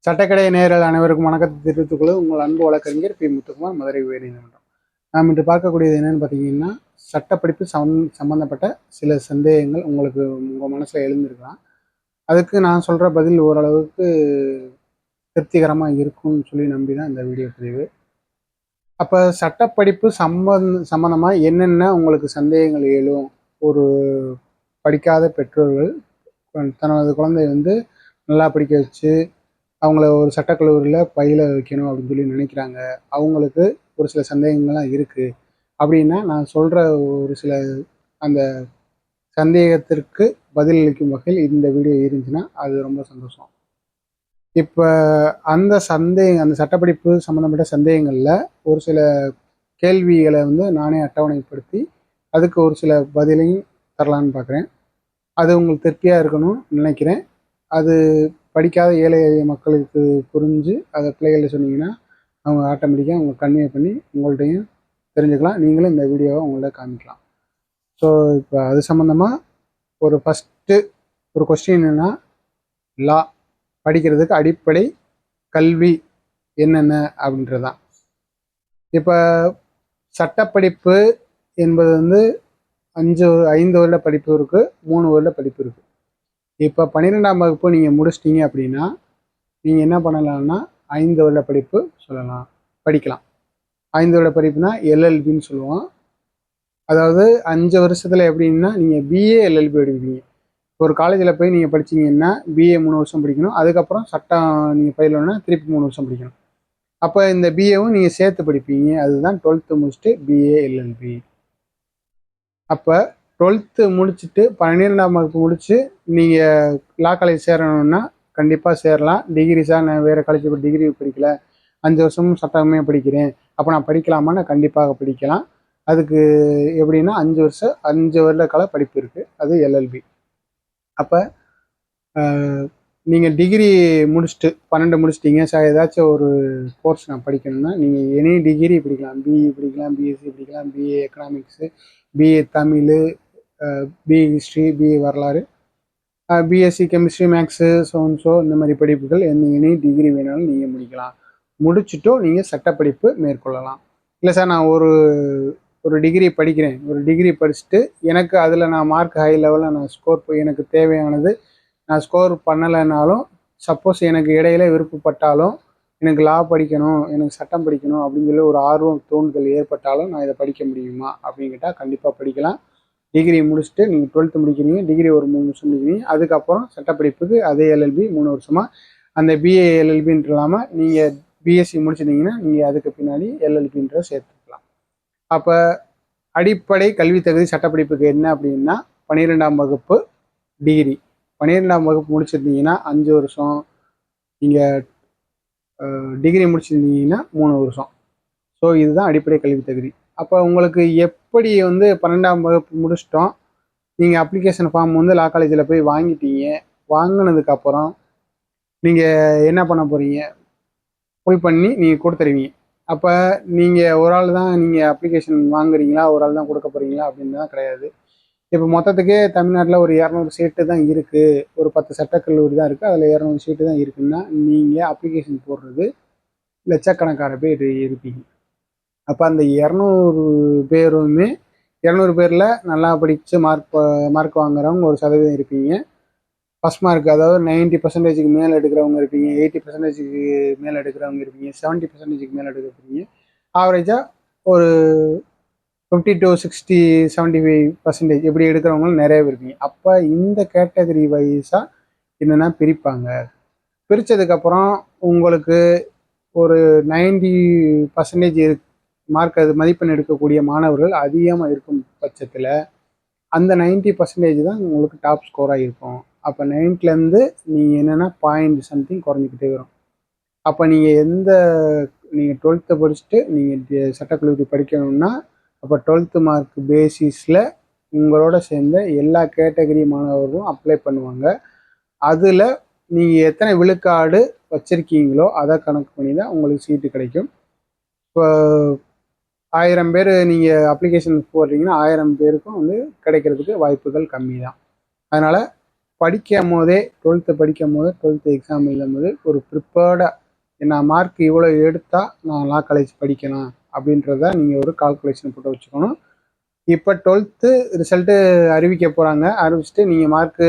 சட்டக்கடை நேயர்கள் அனைவருக்கும் வணக்கத்தை தெரிவித்துக் கொள்வது உங்கள் அன்பு வழக்கறிஞர் பி முத்துக்குமார், மதுரை உயர்நீதிமன்றம். நாம் இன்று பார்க்கக்கூடியது என்னன்னு பார்த்தீங்கன்னா, சட்டப்படிப்பு சம்பந்தப்பட்ட சில சந்தேகங்கள் உங்களுக்கு உங்கள் மனசில் எழுந்திருக்கலாம். அதுக்கு நான் சொல்கிற பதில் ஓரளவுக்கு திருப்திகரமாக இருக்கும்னு சொல்லி நம்பி தான் இந்த வீடியோ பதிவு. அப்போ சட்டப்படிப்பு சம்பந்தமாக என்னென்ன உங்களுக்கு சந்தேகங்கள் எழும்? ஒரு படிக்காத பெற்றோர்கள் தனது குழந்தை நல்லா படிக்க வச்சு அவங்கள ஒரு சட்டக்கல்லூரியில் பயில வைக்கணும் அப்படின்னு சொல்லி நினைக்கிறாங்க. அவங்களுக்கு ஒரு சில சந்தேகங்கள்லாம் இருக்குது அப்படின்னா, நான் சொல்கிற ஒரு சில அந்த சந்தேகத்திற்கு பதிலளிக்கும் வகையில் இந்த வீடியோ இருந்துச்சுன்னா அது ரொம்ப சந்தோஷம். இப்போ அந்த சட்டப்படிப்பு சம்மந்தப்பட்ட சந்தேகங்களில் ஒரு சில கேள்விகளை நானே அட்டவணைப்படுத்தி அதுக்கு ஒரு சில பதிலையும் தரலான்னு பார்க்குறேன். அது உங்களுக்கு திருப்தியாக இருக்கணும்னு நினைக்கிறேன். அது படிக்காத ஏழை மக்களுக்கு புரிஞ்சு அதை பிள்ளைகளை சொன்னீங்கன்னா அவங்க ஆட்டோமேட்டிக்காக அவங்க கன்வே பண்ணி உங்கள்கிட்டையும் தெரிஞ்சுக்கலாம். நீங்களும் இந்த வீடியோவை உங்கள்ட்ட காமிக்கலாம். ஸோ இப்போ அது சம்மந்தமாக ஃபஸ்ட்டு ஒரு கொஸ்டின் என்னென்னா, லா படிக்கிறதுக்கு அடிப்படை கல்வி என்னென்ன அப்படின்றது தான். இப்போ சட்டப்படிப்பு என்பது 5 வருட படிப்பு இருக்குது, 3 வருட படிப்பு இருக்குது. இப்போ 12ஆம் வகுப்பு நீங்கள் முடிச்சிட்டிங்க அப்படின்னா நீங்கள் என்ன பண்ணலாம்னா 5 வருட படிப்பு படிக்கலாம். 5 வருட படிப்புனா எல்எல்பின்னு சொல்லுவோம். அதாவது 5 வருஷத்தில் எப்படின்னா நீங்கள் பிஏ எல்எல்பி படிப்பீங்க. ஒரு காலேஜில் போய் நீங்கள் படிச்சிங்கன்னா பிஏ 3 வருஷம் படிக்கணும். அதுக்கப்புறம் சட்டம் நீங்கள் பயிலணும்னா திருப்பி 3 வருஷம் படிக்கணும். அப்போ இந்த பிஏவும் நீங்கள் சேர்த்து படிப்பீங்க. அதுதான் 12th முடிச்சுட்டு பிஏ எல்எல்பி. அப்போ 12th முடிச்சுட்டு 12ஆம் வகுப்பு முடிச்சு நீங்கள் லா காலேஜ் சேரணும்னா கண்டிப்பாக சேரலாம். டிகிரி சார் நான் வேறு காலேஜ் டிகிரி படிக்கல, 5 வருஷமும் சட்டமே படிக்கிறேன், அப்போ நான் படிக்கலாமா? நான் கண்டிப்பாக படிக்கலாம். அதுக்கு எப்படின்னா 5 வருட கால படிப்பு இருக்குது, அது எல்எல்பி. அப்போ நீங்கள் டிகிரி முடிச்சுட்டு 12 முடிச்சிட்டிங்க சார், ஏதாச்சும் ஒரு கோர்ஸ் நான் படிக்கணும்னா நீங்கள் எனி டிகிரி படிக்கலாம். பிஇ படிக்கலாம், பிஎஸ்சி படிக்கலாம், BA economics, BA Tamil, BA history, BA வரலாறு, பிஎஸ்சி கெமிஸ்ட்ரி, மேக்ஸு, இந்த மாதிரி படிப்புகள் எனி டிகிரி வேணாலும் நீங்கள் முடிக்கலாம். முடிச்சுட்டோ நீங்கள் சட்டப்படிப்பு மேற்கொள்ளலாம். இல்லை சார் நான் ஒரு டிகிரி படிக்கிறேன், ஒரு டிகிரி படிச்சுட்டு எனக்கு அதில் நான் மார்க் ஹை லெவலில் நான் ஸ்கோர் எனக்கு தேவையானது நான் ஸ்கோர் பண்ணலைன்னாலும், சப்போஸ் எனக்கு இடையில விருப்பப்பட்டாலும், எனக்கு லா படிக்கணும், எனக்கு சட்டம் படிக்கணும் அப்படின்னு சொல்லி ஒரு ஆர்வம் தோணுதல் ஏற்பட்டாலும் நான் இதை படிக்க முடியுமா அப்படின்னு கேட்டால் கண்டிப்பாக படிக்கலாம். டிகிரி முடிச்சுட்டு நீங்கள் 12th முடிக்கிறீங்க, டிகிரி ஒரு 3 வருஷம் முடிக்கிறீங்க, அதுக்கப்புறம் சட்டப்படிப்புக்கு அதே எல்எல்பி 3 வருஷமாக அந்த பிஏ எல்எல்பின்ற இல்லாமல் நீங்கள் பிஎஸ்சி முடிச்சிட்டிங்கன்னா நீங்கள் அதுக்கு பின்னாடி எல்எல்பின்ற சேர்த்துக்கலாம். அப்போ அடிப்படை கல்வி தகுதி சட்டப்படிப்புக்கு என்ன அப்படின்னா 12ஆம் வகுப்பு டிகிரி. 12ஆம் வகுப்பு முடிச்சிருந்தீங்கன்னா 5 வருஷம், நீங்கள் டிகிரி முடிச்சிருந்தீங்கன்னா 3 வருஷம். ஸோ இதுதான் அடிப்படை கல்வி தகுதி. அப்போ உங்களுக்கு எப்படி 12ஆம் வகுப்பு முடிச்சிட்டோம், நீங்கள் அப்ளிகேஷன் ஃபார்ம் லா காலேஜில் போய் வாங்கிட்டீங்க. வாங்கினதுக்கப்புறம் நீங்கள் என்ன பண்ண போகிறீங்க, ஃபுல் பண்ணி நீங்கள் கொடுத்துருவீங்க. அப்போ நீங்கள் ஒரு ஆள் தான் நீங்கள் அப்ளிகேஷன் வாங்குறீங்களா, ஒரு ஆள் தான் கொடுக்க போகிறீங்களா அப்படின்னு தான் கிடையாது. இப்போ மொத்தத்துக்கே தமிழ்நாட்டில் ஒரு 200 சீட்டு தான் இருக்குது, ஒரு 10 சட்டக்கல்லூரி தான் இருக்குது, அதில் 200 சீட்டு தான் இருக்குன்னா நீங்கள் அப்ளிகேஷன் போடுறது லட்சக்கணக்கான பேர் இருப்பீங்க. அப்போ அந்த 200 பேருமே 200 பேரில் நல்லா படித்து மார்க் வாங்குறவங்க ஒரு சதவீதம் இருப்பீங்க. ஃபஸ்ட் மார்க் அதாவது 90% மேலே எடுக்கிறவங்க இருப்பீங்க, 80% மேலே எடுக்கிறவங்க இருப்பீங்க, 70% மேலே எடுக்கிறீங்க. ஆவரேஜாக ஒரு 50 to 60, 75% இப்படி எடுக்கிறவங்களும் நிறைய இருப்பீங்க. அப்போ இந்த கேட்டகரி வைஸாக என்னென்னா பிரிப்பாங்க. பிரித்ததுக்கப்புறம் உங்களுக்கு ஒரு 90% மார்க் மதிப்பெண் எடுக்கக்கூடிய மாணவர்கள் அதிகமாக இருக்கும் பட்சத்தில் அந்த 90% தான் உங்களுக்கு டாப் ஸ்கோராக இருக்கும். அப்போ 90லேருந்து நீங்கள் என்னென்னா பாயிண்ட் சம்திங் குறைஞ்சிக்கிட்டே வரும். அப்போ நீங்கள் 12th படிச்சுட்டு நீங்கள் சட்டக்கல்லூரி படிக்கணும்னா அப்போ 12th மார்க் பேசிஸில் உங்களோட சேர்ந்த எல்லா கேட்டகரி மாணவர்களும் அப்ளை பண்ணுவாங்க. அதில் நீங்கள் எத்தனை விழுக்காடு வச்சுருக்கீங்களோ அதை கணக்கு பண்ணி தான் உங்களுக்கு சீட்டு கிடைக்கும். இப்போ 1000 பேர் நீங்கள் அப்ளிகேஷன் போடுறீங்கன்னா 1000 பேருக்கும் கிடைக்கிறதுக்கு வாய்ப்புகள் கம்மி தான். அதனால் படிக்கும் போதே 12th படிக்கும் போது 12th எக்ஸாம் எழுதும் போது ஒரு ப்ரிப்பேர்டாக நான் மார்க் இவ்வளோ எடுத்தால் நான் லா காலேஜ் படிக்கலாம் அப்படின்றத நீங்கள் ஒரு கால்குலேஷன் போட்டு வச்சுக்கணும். இப்போ 12th ரிசல்ட்டு அறிவிக்க போகிறாங்க. அறிவிச்சுட்டு நீங்கள் மார்க்கு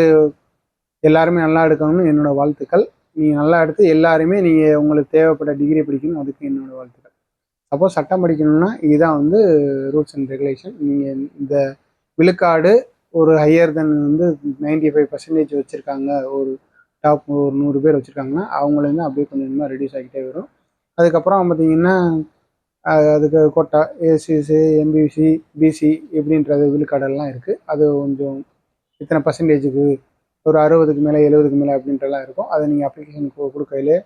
எல்லாருமே நல்லா எடுக்கணும்னு என்னோட வாழ்த்துக்கள். நீங்கள் நல்லா எடுத்து எல்லாருமே நீங்கள் உங்களுக்கு தேவைப்பட்ட டிகிரி படிக்கணும், அதுக்கு என்னோட வாழ்த்துக்கள். சப்போஸ் சட்டம் படிக்கணும்னா இதுதான் வந்து ரூல்ஸ் அண்ட் ரெகுலேஷன். நீங்கள் இந்த விழுக்காடு ஒரு ஹையர் தென் வந்து 95% வச்சுருக்காங்க, ஒரு டாப் ஒரு 100 பேர் வச்சுருக்காங்கன்னா அவங்களேருந்து அப்படியே கொஞ்சம் கொஞ்சமாக ரெடியூஸ் ஆகிட்டே வரும். அதுக்கப்புறம் பார்த்தீங்கன்னா அதுக்கு கோட்டா ஏசிசி, எம்பிசி, பிசி இப்படின்றது விழுக்காடெல்லாம் இருக்குது. அது கொஞ்சம் இத்தனை பர்சன்டேஜுக்கு ஒரு 60க்கு மேலே 70க்கு மேலே அப்படின்றலாம் இருக்கும். அதை நீங்கள் அப்ளிகேஷன் கொடுக்கையிலே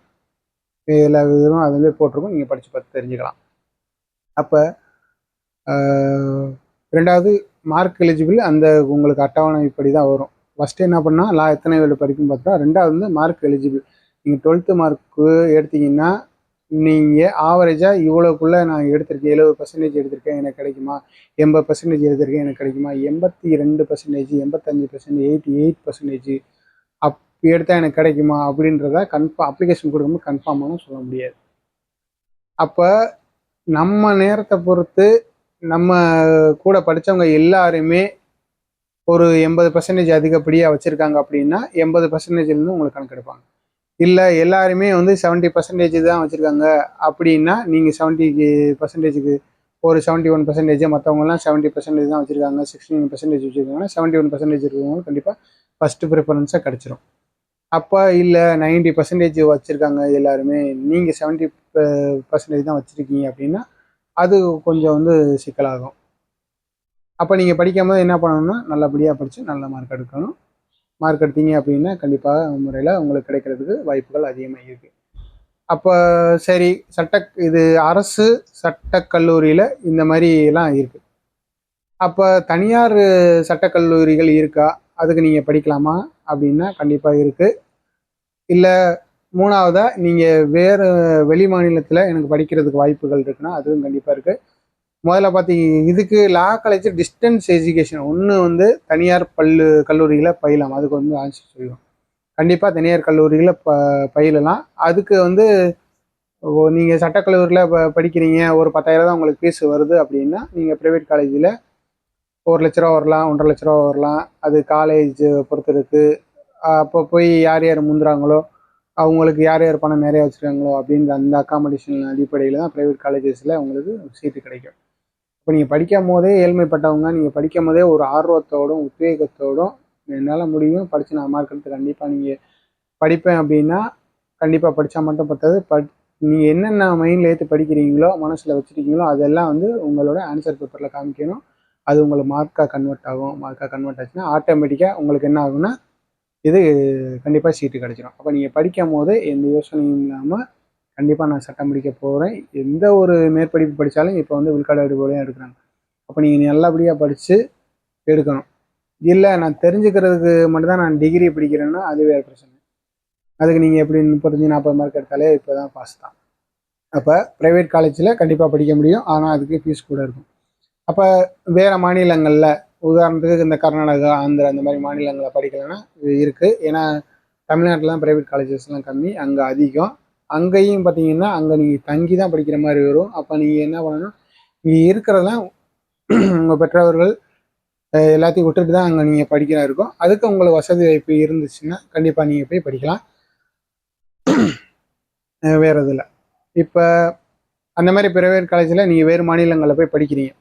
எல்லா விதமும் அதிலே போட்டிருக்கும், நீங்கள் படித்து பார்த்து தெரிஞ்சுக்கலாம். அப்போ 2வது மார்க் எலிஜிபிள் அந்த உங்களுக்கு அட்டவணை இப்படி தான் வரும். ஃபஸ்ட்டு என்ன பண்ணால் லா எத்தனை வேலை படிக்குன்னு பார்த்தா, 2வது வந்து மார்க் எலிஜிபிள். நீங்கள் 12th மார்க்கு எடுத்தீங்கன்னா நீங்கள் ஆவரேஜாக இவ்வளோக்குள்ளே நான் எடுத்திருக்கேன், 70% எடுத்திருக்கேன், எனக்கு கிடைக்குமா? 80% எடுத்திருக்கேன், எனக்கு கிடைக்குமா? 82%, 85%, 88% அப்படி எடுத்தால் எனக்கு கிடைக்குமா அப்படின்றத அப்ளிகேஷன் கொடுக்கும்போது கன்ஃபார்மாக சொல்ல முடியாது. அப்போ நம்ம நேரத்தை பொறுத்து நம்ம கூட படித்தவங்க எல்லாருமே ஒரு 80% அதிகப்படியாக வச்சுருக்காங்க அப்படின்னா 80%லேருந்து உங்களுக்கு கணக்கெடுப்பாங்க. இல்லை எல்லாருமே வந்து 70% தான் வச்சுருக்காங்க அப்படின்னா நீங்கள் 70%க்கு ஒரு 71%, மற்றவங்கலாம் 70% தான் வச்சுருக்காங்க, 16% வச்சுருக்காங்கன்னா 71% இருக்கவங்க கண்டிப்பாக ஃபஸ்ட்டு ப்ரிஃபரன்ஸாக கிடச்சிரும். அப்போ இல்லை 90% வச்சுருக்காங்க எல்லாருமே, நீங்கள் 70% தான் வச்சுருக்கீங்க அப்படின்னா அது கொஞ்சம் வந்து சிக்கலாகும். அப்போ நீங்கள் படிக்கும் போது என்ன பண்ணணும்னா நல்லபடியாக படித்து நல்ல மார்க் எடுக்கணும். மார்க் எடுத்தீங்க அப்படின்னா கண்டிப்பாக முறையில் உங்களுக்கு கிடைக்கிறதுக்கு வாய்ப்புகள் அதிகமாக இருக்குது. அப்போ சரி, இது அரசு சட்டக்கல்லூரியில் இந்த மாதிரிலாம் இருக்குது. அப்போ தனியார் சட்டக்கல்லூரிகள் இருக்கா, அதுக்கு நீங்கள் படிக்கலாமா அப்படின்னா கண்டிப்பாக இருக்குது. இல்லை 3வதாக நீங்கள் வேறு வெளி மாநிலத்தில் எனக்கு படிக்கிறதுக்கு வாய்ப்புகள் இருக்குன்னா அதுவும் கண்டிப்பாக இருக்குது. முதல்ல பார்த்தீங்க இதுக்கு லா காலேஜ் டிஸ்டன்ஸ் எஜுகேஷன் ஒன்று வந்து தனியார் கல்லூரிகளை பயிலாம், அதுக்கு வந்து ஆன்சர் சொல்லுவோம். கண்டிப்பாக தனியார் கல்லூரிகளை பயிலலாம். அதுக்கு வந்து நீங்கள் சட்டக்கல்லூரியில் படிக்கிறீங்க, ஒரு 10,000 தான் உங்களுக்கு ஃபீஸ் வருது அப்படின்னா நீங்கள் ப்ரைவேட் காலேஜில் 1,00,000 வரலாம், 1,50,000 வரலாம். அது காலேஜ் பொறுத்து இருக்குது. அப்போ போய் யார் யார் முந்துறாங்களோ அவங்களுக்கு யார் யார் பணம் நிறையா வச்சுருக்காங்களோ அப்படின்ற அந்த அக்காமடேஷன் அடிப்படையில் தான் ப்ரைவேட் காலேஜஸில் உங்களுக்கு சீட்டு கிடைக்கும். இப்போ நீங்கள் படிக்கும் போதே ஏழ்மைப்பட்டவங்க, நீங்கள் படிக்கும் போதே ஒரு ஆர்வத்தோடும் உத்வேகத்தோடும் என்னால் முடியும், படித்து நான் மார்க் எடுத்து கண்டிப்பாக நீங்கள் படிப்பேன் அப்படின்னா கண்டிப்பாக படித்தா மட்டும் பத்தாது. நீங்கள் என்னென்ன மைண்டில் ஏற்றி படிக்கிறீங்களோ, மனசில் வச்சுருக்கீங்களோ அதெல்லாம் வந்து உங்களோட ஆன்சர் பேப்பரில் காமிக்கணும். அது உங்களுக்கு மார்க்காக கன்வெர்ட் ஆகும். மார்க்காக கன்வெர்ட் ஆச்சுன்னா ஆட்டோமேட்டிக்காக உங்களுக்கு என்ன ஆகும்னா இது கண்டிப்பாக சீட்டு கிடச்சிடும். அப்போ நீங்கள் படிக்கும் போது எந்த யோசனையும் இல்லாமல் கண்டிப்பாக நான் சட்டம் படிக்க போகிறேன், எந்த ஒரு மேற்படிப்பு படித்தாலும் இப்போ வந்து விழுக்காடு அடிப்படையாக எடுக்கிறாங்க. அப்போ நீங்கள் நல்லபடியாக படித்து எடுக்கணும். இல்லை நான் தெரிஞ்சுக்கிறதுக்கு மட்டும்தான் நான் டிகிரி படிக்கிறேன்னா அது வேறு பிரச்சனை. அதுக்கு நீங்கள் எப்படி 35-40 மார்க் எடுத்தாலே இப்போ தான் பாஸ் தான். அப்போ ப்ரைவேட் காலேஜில் கண்டிப்பாக படிக்க முடியும், ஆனால் அதுக்கு ஃபீஸ் கூட இருக்கும். அப்போ வேறு மாநிலங்களில் உதாரணத்துக்கு இந்த கர்நாடகா, ஆந்திரா இந்த மாதிரி மாநிலங்களில் படிக்கலைன்னா இருக்குது. ஏன்னா தமிழ்நாட்டில் தான் ப்ரைவேட் காலேஜஸ்லாம் கம்மி, அங்கே அதிகம். அங்கேயும் பார்த்தீங்கன்னா அங்கே நீங்கள் தங்கி தான் படிக்கிற மாதிரி வரும். அப்போ நீங்கள் என்ன பண்ணணும், இங்கே இருக்கிறதெல்லாம் உங்கள் பெற்றோர்கள் எல்லாத்தையும் விட்டுட்டு தான் அங்கே நீங்கள் படிக்கிறா இருக்கும். அதுக்கு உங்களுக்கு வசதி வாய்ப்பு இருந்துச்சுன்னா கண்டிப்பாக நீங்கள் போய் படிக்கலாம். வேறு இதில் இப்போ அந்த மாதிரி ப்ரைவேட் காலேஜில் நீங்கள் வேறு மாநிலங்களில் போய் படிக்கிறீங்க,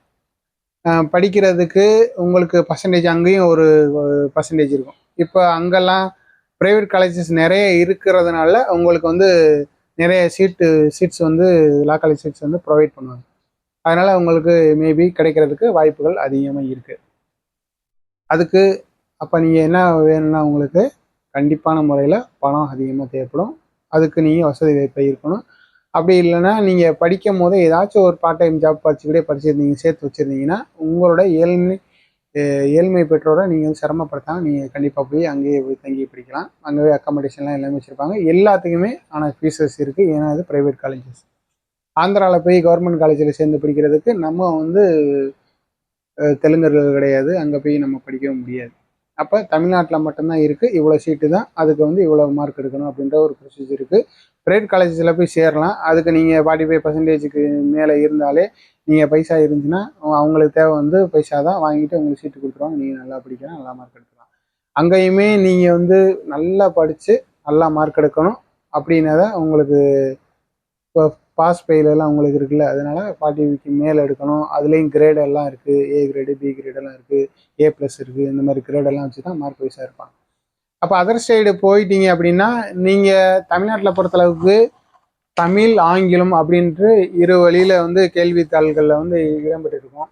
படிக்கிறதுக்கு உங்களுக்கு பர்சன்டேஜ் அங்கேயும் ஒரு பர்சன்டேஜ் இருக்கும். இப்போ அங்கெல்லாம் ப்ரைவேட் காலேஜஸ் நிறைய இருக்கிறதுனால உங்களுக்கு வந்து நிறைய சீட்ஸ் வந்து லா காலேஜ் சீட்ஸ் வந்து ப்ரொவைட் பண்ணுவாங்க. அதனால் உங்களுக்கு மேபி கிடைக்கிறதுக்கு வாய்ப்புகள் அதிகமாக இருக்குது. அதுக்கு அப்போ நீங்கள் என்ன வேணும்னா உங்களுக்கு கண்டிப்பான முறையில் பணம் அதிகமாக தேவைப்படும். அதுக்கு நீங்கள் வசதி வாய்ப்பை இருக்கணும். அப்படி இல்லைன்னா நீங்கள் படிக்கும் போது ஏதாச்சும் ஒரு பார்ட் டைம் ஜாப் படிச்சிருந்தீங்க, சேர்த்து வச்சுருந்தீங்கன்னா உங்களோட ஏழ்மை பெற்றோரை நீங்கள் சிரமப்படுத்தாமல் நீங்கள் கண்டிப்பாக போய் அங்கேயே போய் தங்கி படிக்கலாம். அங்கேயே அக்காமடேஷன்லாம் எல்லாமே வச்சுருப்பாங்க. எல்லாத்துக்குமே ஆனால் ஃபீஸஸ் இருக்குது, ஏன்னா அது ப்ரைவேட் காலேஜஸ். ஆந்திராவில் போய் கவர்மெண்ட் காலேஜில் சேர்ந்து படிக்கிறதுக்கு நம்ம வந்து தெலுங்கர்கள் கிடையாது, அங்கே போய் நம்ம படிக்கவும் முடியாது. அப்போ தமிழ்நாட்டில் மட்டும்தான் இருக்குது, இவ்வளோ சீட்டு தான், அதுக்கு வந்து இவ்வளோ மார்க் எடுக்கணும் அப்படின்ற ஒரு ப்ரொசீஜர் இருக்குது. ப்ரைவேட் காலேஜஸில் போய் சேரலாம், அதுக்கு நீங்கள் 45% மேலே இருந்தாலே நீங்கள் பைசா இருந்துச்சுன்னா அவங்களுக்கு தேவை வந்து பைசா தான், வாங்கிட்டு உங்களுக்கு சீட்டு கொடுத்துருவாங்க, நீங்கள் நல்லா படிக்கலாம், நல்லா மார்க் எடுக்கலாம். அங்கேயுமே நீங்கள் வந்து நல்லா படித்து நல்லா மார்க் எடுக்கணும் அப்படின்னா தான் உங்களுக்கு இப்போ பாஸ் ஃபெயிலெல்லாம் உங்களுக்கு இருக்குல்ல, அதனால 40க்கு மேலே எடுக்கணும். அதுலேயும் கிரேட் எல்லாம் இருக்குது, ஏ கிரேடு பி கிரேடெல்லாம் இருக்குது, A+ இருக்குது, இந்த மாதிரி கிரேடெல்லாம் வச்சு தான் மார்க் வைஸாக இருப்பாங்க. அப்போ அதர் சைடு போயிட்டீங்க அப்படின்னா நீங்கள் தமிழ்நாட்டில் பொறுத்தளவுக்கு தமிழ் ஆங்கிலம் அப்படின்ட்டு இரு வழியில் வந்து கேள்வித்தாள்களில் வந்து இடம்பெற்றிருக்கும்.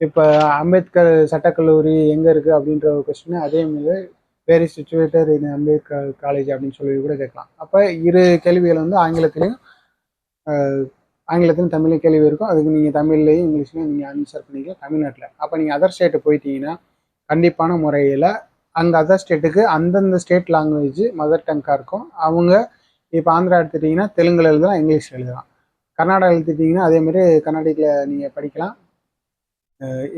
இப்போ அம்பேத்கர் சட்டக்கல்லூரி எங்கே இருக்குது அப்படின்ற ஒரு கொஸ்டின், அதே மாதிரி வேரி சிச்சுவேட்டர் இன் அம்பேத்கர் காலேஜ் அப்படின்னு சொல்லி கூட கேட்கலாம். அப்போ இரு கேள்விகள் வந்து ஆங்கிலத்திலையும் தமிழ்லையும் கேள்வி இருக்கும், அதுக்கு நீங்கள் தமிழ்லையும் இங்கிலீஷ்லையும் நீங்கள் ஆன்சர் பண்ணிக்கலாம் தமிழ்நாட்டில். அப்போ நீங்கள் அதர் ஸ்டேட்டு போயிட்டீங்கன்னா கண்டிப்பான முறையில் அங்கே அதர் ஸ்டேட்டுக்கு அந்தந்த ஸ்டேட் லாங்குவேஜ் மதர் டங்காக இருக்கும். அவங்க இப்போ ஆந்திரா எடுத்துட்டிங்கன்னா தெலுங்கில் எழுதலாம், இங்கிலீஷில் எழுதலாம். கர்நாடகா எடுத்துட்டிங்கன்னா அதேமாதிரி கர்நாடிக்கில் நீங்கள் படிக்கலாம்,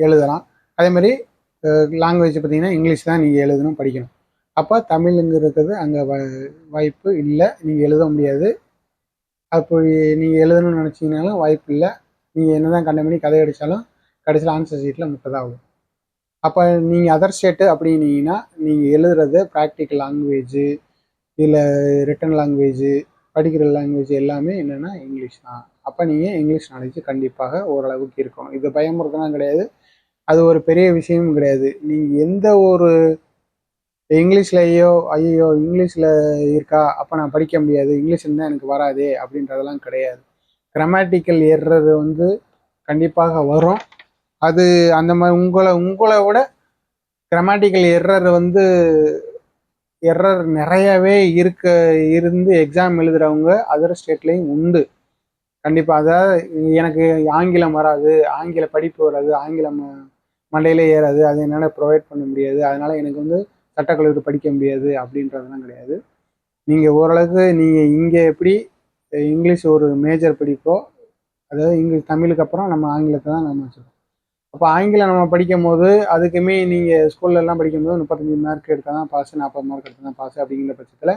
எழுதலாம். அதேமாதிரி லாங்குவேஜ் பார்த்தீங்கன்னா இங்கிலீஷ் தான் நீங்கள் எழுதணும், படிக்கணும். அப்போ தமிழுங்கிறது அங்கே வாய்ப்பு இல்லை, நீங்கள் எழுத முடியாது. அப்போ நீங்கள் எழுதணும்னு நினச்சிங்கனாலும் வாய்ப்பு இல்லை. நீங்கள் என்ன தான் கண்டமணி கதை அடித்தாலும் கடைசியில் ஆன்சர் ஷீட்டில் முட்டை ஆகும். அப்போ நீங்கள் அதர் ஸ்டேட்டு அப்படின்னீங்கன்னா நீங்கள் எழுதுறது ப்ராக்டிக்கல் லாங்குவேஜு இல்லை ரிட்டன் லாங்குவேஜு படிக்கிற லாங்குவேஜ் எல்லாமே என்னென்னா இங்கிலீஷ் தான். அப்போ நீங்கள் இங்கிலீஷ் நாலேஜ் கண்டிப்பாக ஓரளவுக்கு இருக்கணும். இது பயமுறுத்தலாம் கிடையாது, அது ஒரு பெரிய விஷயமும் கிடையாது. நீங்கள் எந்த ஒரு இங்கிலீஷ்லையோ ஐயோ இங்கிலீஷில் இருக்கா அப்போ நான் படிக்க முடியாது, இங்கிலீஷ் இருந்தால் எனக்கு வராதே அப்படின்றதெல்லாம் கிடையாது. கிராமட்டிக்கல் எரர் வந்து கண்டிப்பாக வரும். அது அந்த மாதிரி உங்களை விட கிராமட்டிக்கல் எரர் வந்து எரர் நிறையவே இருந்து எக்ஸாம் எழுதுகிறவங்க அதர் ஸ்டேட்லேயும் உண்டு கண்டிப்பாக. அதாவது எனக்கு ஆங்கிலம் வராது, ஆங்கில படிப்பு வராது, ஆங்கிலம் மண்டையிலே ஏறாது, அது என்னால் ப்ரொவைட் பண்ண முடியாது, அதனால் எனக்கு வந்து சட்டக்கல்லூரி படிக்க முடியாது அப்படின்றதுலாம் கிடையாது. நீங்கள் ஓரளவுக்கு நீங்கள் இங்கே எப்படி இங்கிலீஷ் ஒரு மேஜர் படிப்போ, அதாவது இங்கிலீஷ் தமிழுக்கு அப்புறம் நம்ம ஆங்கிலத்தை தான் நம்ம வச்சுருக்கோம். அப்போ ஆங்கிலம் நம்ம படிக்கும் போது அதுக்குமே நீங்கள் ஸ்கூல்லலாம் படிக்கும்போது 35 மார்க் எடுத்தால் தான் பாஸு, 40 மார்க் எடுத்தால் தான் பாஸு அப்படிங்கிற பட்சத்தில்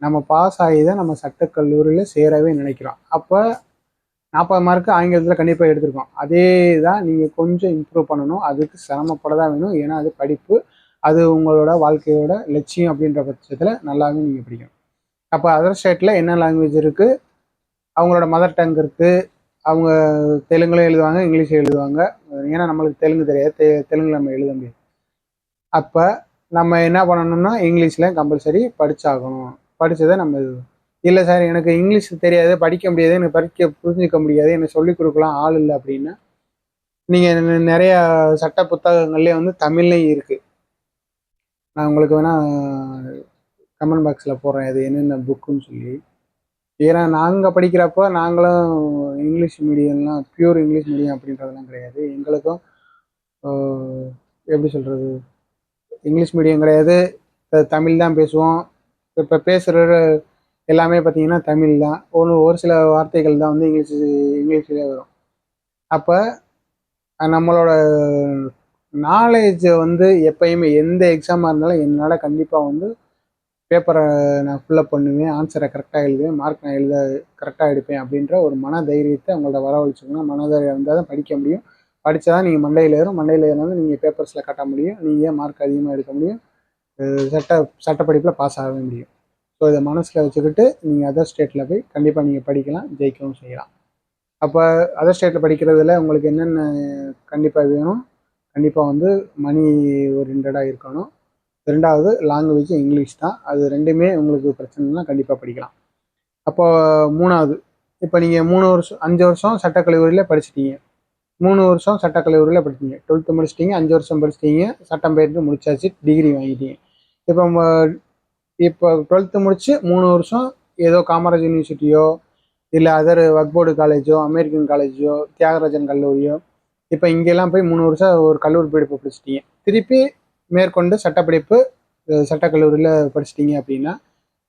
நம்ம பாஸ் ஆகி தான் நம்ம சட்டக்கல்லூரியில் சேரவே நினைக்கிறோம். அப்போ 40 மார்க்கு ஆங்கிலத்தில் கண்டிப்பாக எடுத்திருக்கோம். அதே தான் நீங்கள் கொஞ்சம் இம்ப்ரூவ் பண்ணணும், அதுக்கு சிரமப்பட தான் வேணும். ஏன்னா அது படிப்பு, அது உங்களோட வாழ்க்கையோட லட்சியம் அப்படின்ற பட்சத்தில் நல்லாவே நீங்கள் படிக்கணும். அப்போ அதர் ஸ்டேட்டில் என்ன லாங்குவேஜ் இருக்குது, அவங்களோட மதர் டங் இருக்குது, அவங்க தெலுங்குலையும் எழுதுவாங்க, இங்கிலீஷில் எழுதுவாங்க. ஏன்னா நம்மளுக்கு தெலுங்கு தெரியாது, தெலுங்கில் நம்ம எழுத முடியாது. அப்போ நம்ம என்ன பண்ணணும்னா இங்கிலீஷில் கம்பல்சரி படித்தாகணும். படித்ததை நம்ம இல்லை சார் எனக்கு இங்கிலீஷ் தெரியாது, படிக்க முடியாது, எனக்கு புரிஞ்சிக்க முடியாது, எனக்கு சொல்லிக் கொடுக்கலாம் ஆள் இல்லை அப்படின்னா நீங்கள் நிறையா சட்ட புத்தகங்கள்லேயே வந்து தமிழ்லையும் இருக்குது. நான் உங்களுக்கு வேணால் கமெண்ட் பாக்ஸில் போடுறேன் அது என்னென்ன புக்குன்னு சொல்லி. ஏன்னா நாங்கள் படிக்கிறப்போ நாங்களும் இங்கிலீஷ் மீடியம்லாம் பியூர் இங்கிலீஷ் மீடியம் அப்படின்றதெல்லாம் கிடையாது. எங்களுக்கும் எப்படி சொல்கிறது, இங்கிலீஷ் மீடியம் கிடையாது, தமிழ் தான் பேசுவோம். இப்போ பேசுகிற எல்லாமே பார்த்தீங்கன்னா தமிழ் தான், ஒரு சில வார்த்தைகள் தான் வந்து இங்கிலீஷ்லேயே வரும். அப்போ நம்மளோட நாலேஜை வந்து எப்பயுமே எந்த எக்ஸாமாக இருந்தாலும் என்னால் கண்டிப்பாக வந்து பேப்பரை நான் ஃபுல்லப் பண்ணுவேன், ஆன்சரை கரெக்டாக எழுதுவேன், மார்க் நான் கரெக்டாக எடுப்பேன் அப்படின்ற ஒரு மன தைரியத்தை அவங்கள்ட்ட வரவழைச்சிக்கணும். மனதைரியம் இருந்தால் தான் படிக்க முடியும். படித்தா தான் நீங்கள் மண்டையில் ஏறினாலும் நீங்கள் பேப்பர்ஸில் காட்ட முடியும், நீங்கள் மார்க் அதிகமாக எடுக்க முடியும், சட்டப்படிப்பில் பாஸ் ஆக முடியும். ஸோ இதை மனசில் வச்சுக்கிட்டு நீங்கள் அதர் ஸ்டேட்டில் போய் கண்டிப்பாக நீங்கள் படிக்கலாம், ஜெயிக்கவும் செய்யலாம். அப்போ அதர் ஸ்டேட்டில் படிக்கிறதுல உங்களுக்கு என்னென்ன கண்டிப்பாக வேணும், கண்டிப்பாக வந்து மணி ஓரியன்டாக இருக்கணும். ரெண்டாவது லாங்குவேஜ் இங்கிலீஷ் தான், அது ரெண்டுமே உங்களுக்கு பிரச்சனைனா கண்டிப்பாக படிக்கலாம். அப்போ மூணாவது, இப்போ நீங்கள் 5 வருஷம் சட்டக்கல்லூரியில் படிச்சிட்டீங்க, 3 வருஷம் சட்டக்கல்லூரியில் படிச்சிங்க, 12th முடிச்சிட்டிங்க, 5 வருஷம் படிச்சிட்டிங்க, சட்டம் பயின்று முடிச்சாச்சு, டிகிரி வாங்கிட்டீங்க. இப்போ 12th முடிச்சு 3 வருஷம் ஏதோ காமராஜ் யூனிவர்சிட்டியோ இல்லை அதர் வக்போர்டு காலேஜோ, அமெரிக்கன் காலேஜோ, தியாகராஜன் கல்லூரியோ, இப்போ இங்கெல்லாம் போய் 3 வருஷம் ஒரு கல்லூரி படிப்பு படிச்சிட்டீங்க, திருப்பி மேற்கொண்டு சட்டப்படிப்பு சட்டக்கல்லூரியில் படிச்சிட்டிங்க அப்படின்னா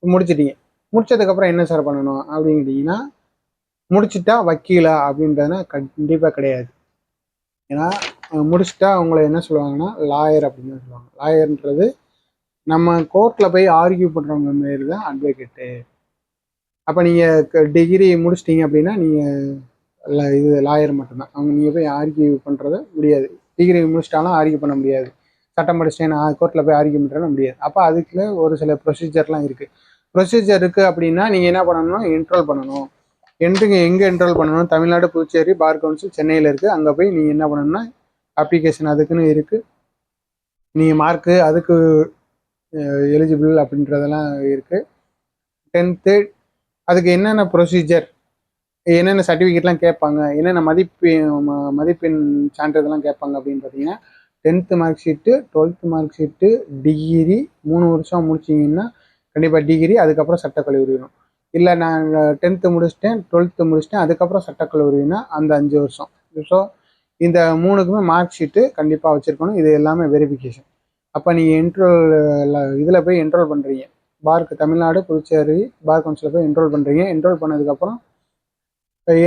முடிச்சிட்டிங்க. முடிச்சதுக்கப்புறம் என்ன சார் பண்ணணும் அப்படின்னு கேட்டிங்கன்னா, முடிச்சுட்டா வக்கீலா அப்படின்றதுனா கண்டிப்பாக கிடையாது. ஏன்னா முடிச்சுட்டா அவங்கள என்ன சொல்லுவாங்கன்னா லாயர் அப்படின்னு சொல்லுவாங்க. லாயர்ன்றது நம்ம கோர்ட்டில் போய் ஆர்கியூ பண்ணுறவங்க மாரி தான் அட்வொகேட்டு. அப்போ நீங்கள் டிகிரி முடிச்சிட்டிங்க அப்படின்னா நீங்கள் இது லாயர் மட்டும்தான். அவங்க நீங்கள் போய் ஆர்கியூ பண்ணுறத முடியாது. டிகிரி முடிச்சிட்டாலும் ஆர்கியூ பண்ண முடியாது. சட்டம் படிச்சிட்டேன் நான் கோர்ட்டில் போய் ஆர்கியூ பண்ணுறேன்னு முடியாது. அப்போ அதுக்குள்ள ஒரு சில ப்ரொசீஜர்லாம் இருக்குது. ப்ரொசீஜர் இருக்குது அப்படின்னா நீங்கள் என்ன பண்ணணும்னா என்ரோல் பண்ணணும். எங்கே என்ரோல் பண்ணணும்? தமிழ்நாடு, புதுச்சேரி பார் கவுன்சில் சென்னையில் இருக்குது. அங்கே போய் நீங்கள் என்ன பண்ணணும்னா அப்ளிகேஷன் அதுக்குன்னு இருக்குது. நீங்கள் மார்க்கு அதுக்கு எலிஜிபிள் அப்படின்றதெல்லாம் இருக்குது. 10th அதுக்கு என்னென்ன ப்ரொசீஜர், என்னென்ன சர்டிஃபிகேட்லாம் கேட்பாங்க, என்னென்ன மதிப்பெண் சான்றிதழ்லாம் கேட்பாங்க அப்படின்னு பார்த்தீங்கன்னா 10th mark sheet, 12th mark sheet, degree 3 வருஷம் முடிச்சிங்கன்னா கண்டிப்பாக டிகிரி, அதுக்கப்புறம் சட்டக்கல்லூரி வரும். இல்லை நான் 10th முடிச்சிட்டேன், 12th முடிச்சிட்டேன், அதுக்கப்புறம் சட்டக்கல்லூரினா அந்த 5 வருஷம். ஸோ இந்த 3க்குமே மார்க் ஷீட்டு கண்டிப்பாக வச்சுருக்கணும். இது எல்லாமே வெரிஃபிகேஷன். அப்போ நீங்கள் இதில் போய் என்ரோல் பண்ணுறீங்க. பார்க்கு தமிழ்நாடு, புதுச்சேரி பார் கவுன்சிலில் போய் என்ரோல் பண்ணுறீங்க. என்ரோல் பண்ணதுக்கப்புறம்